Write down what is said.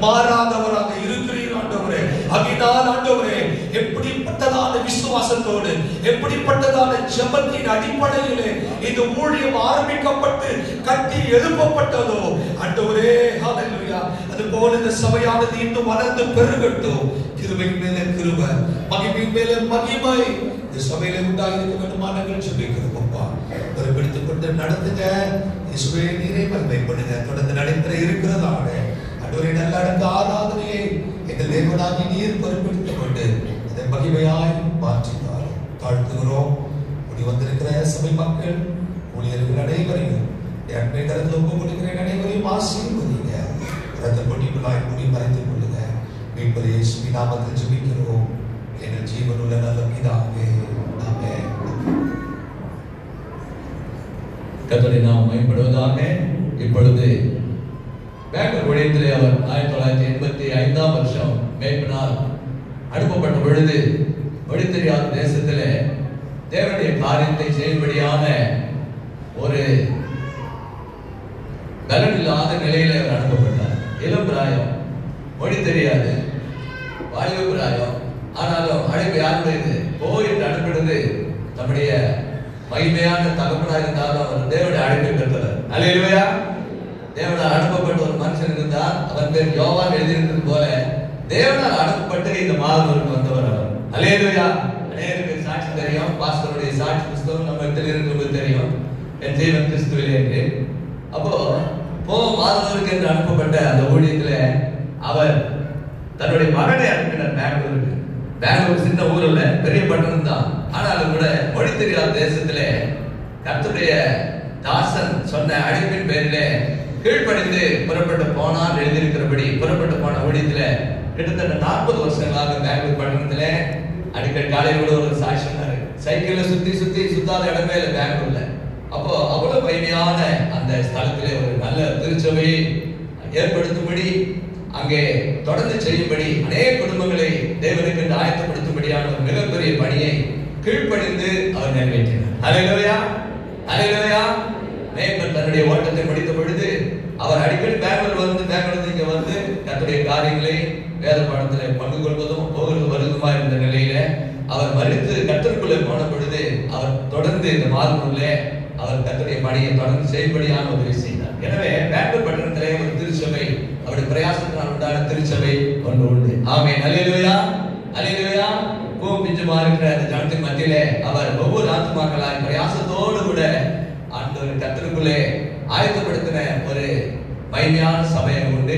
மாறாதவராக இருக்கிறீர் ஆண்டவரே. ஆகையினால் ஆண்டவரே, எப்படிப்பட்டதான விசுவாசத்தோடு, எப்படிப்பட்டதான ஜெபத்தின் அடிப்படையிலே இந்த ஊழியம் ஆரம்பிக்கப்பட்டு கட்டி எழுப்பப்பட்டதோ ஆண்டவரே, ஹல்லேலூயா, அதுபோல இந்த சபையானது இன்னும் வளர்ந்து பெருகட்டும். கிருபையின் மேலே கிருபை, மகிமையின் மேலே மகிமை இந்த சபையில உண்டாயிருக்க வேண்டுமா நாங்கள் ஜெபிக்கிறோம். அப்பா, பொறுப்பெடுத்துக் கொண்டு நடத்துங்க. இயேசுவே, நீரே மகிமைப்படுங்க. தொடர்ந்து நடைபெற இருக்கிறதான ஆண்டவரே, நல்ல அடக்க ஆராதனையை எங்கள் தேவனாகி நீர் பொறுப்பெடுத்துக் கொண்டு இதை மகிமையாய் மாற்றினார் தாழ்த்துகிறோம். கூடி வந்திருக்கிற சபை மக்கள், ஊழியர்கள் அனைவரையும் அன்பை கருத்தில் ஒப்புக் கொடுக்கிறேன். அனைவரையும் ஆசீர்வதிங்க. ரத்த பொட்டிக்குள்ளாய் மூடி மறைத்துக் கொள்ளுங்க. மீட்பர் இயேசுவின் நாமத்தில் ஜெபிக்கிறோம் எங்கள் ஜீவனுள்ள நல்ல பிதாவே, ஆமென். கர்த்தருடைய நாமம் மகிமைப்படுவதாக. இப்பொழுது பெங்களூர் ஊழியத்திலே அவர் 1985ஆம் வருஷம் மேய்ப்பனால் அனுப்பப்பட்ட பொழுது மொழி தெரியாத தேசத்திலே தேவனுடைய காரியத்தை செய்யும்படியான ஒரு பலன் இல்லாத நிலையில அவர் அனுப்பப்பட்டார். இளம் பிராயம், மொழி தெரியாது, வாலிப பிராயம். ஆனாலும் அழைப்பு யாருடையது? என்று அனுப்பினது தம்முடைய மகிமையான தகப்பனாக இருந்தாலும் அவர் தேவனுடைய அழைப்பை பெற்றவர். அல்லேலூயா. தேவனால் அனுப்பப்பட்ட ஒரு மனுஷன் இருந்தார். அவன் பேர் யோவான் எழுதியிருந்தது போல தேவனால் அனுப்பப்பட்டு இந்த மாதவருக்கு வந்தவர் அவர். அல்லேலூயா. அநேகருக்கு சாட்சி தெரியும். பாஸ்டருடைய சாட்சி புஸ்தகம் நம்ம இருக்கிறது தெரியும். என் ஜீவன் கிறிஸ்துவிலே என்று. அப்போ மாதவருக்கு என்று அனுப்பப்பட்ட அந்த ஊழியத்துல அவர் தன்னுடைய மகனை அனுப்பினார் பெங்களூருக்கு. பெங்களூர் சின்ன ஊர்ல, பெரிய பட்டணம் தான். ஆனாலும் கூட மொழி தெரியாத தேசத்திலே கர்த்தருடைய தாசன் சொன்ன அழைப்பின் பேரிலே கீழ்ப்படிந்து புறப்பட்டு போனால் எழுதியிருக்கிறபடி புறப்பட்டு போன ஊழியத்துல கிட்டத்தட்ட 40 வருஷங்களாக பெங்களூர் பட்டணத்துல அடிக்கடி காலையில் கூட ஒரு சாட்சி சொன்னாரு. சைக்கிள்ல சுத்தாத இடமே இல்லை பெங்களூர்ல. அப்போ அவ்வளவு மகிமையான அந்த ஸ்தலத்திலே ஒரு நல்ல திருச்சபையை ஏற்படுத்தும்படி, அங்கே தொடர்ந்து செய்யும்படி, அநேக குடும்பங்களை தேவனுக்கு என்று ஆயத்தப்படுத்தும்படியான ஒரு மிகப்பெரிய பணியை கீழ்ப்படிந்து அவர் நிறைவேற்றினார். அல்லேலூயா, அல்லேலூயா. மேய்ப்பன் தன்னுடைய ஓட்டத்தை முடித்த பொழுது அவர் அடிக்கடி பெங்களூர் இங்க வந்து தன்னுடைய காரியங்களை வேத பாடத்திலே பங்கு கொள்வதும் போகிறது வருவதுமா இருந்த நிலையில அவர் மறித்து கர்த்தருக்குள்ளே போன பொழுது அவர் தொடர்ந்து இந்த மாதத்திலே அவர் கர்த்தருடைய பணியை தொடர்ந்து செய்யும்படியான உதவி செய்தார். எனவே பெங்களூர் பட்டணத்திலே ஒரு திருச்சபை, அவருடைய பிரயாசத்தினால் உண்டான திருச்சபை ஒன்று உண்டு. ஆமென். அல்லேலூயா, அல்லேலூயா. பிஞ்சுமா இருக்கிற அந்த ஜனத்தின் மத்தியிலே அவர் ஒவ்வொரு ஆத்துமாக்களாய் பிரயாசத்தோடு கூட ஆண்டவர் கர்த்தருக்குள்ளே ஆயத்தப்படுத்தின ஒரு மகிமையான சபையை உண்டு.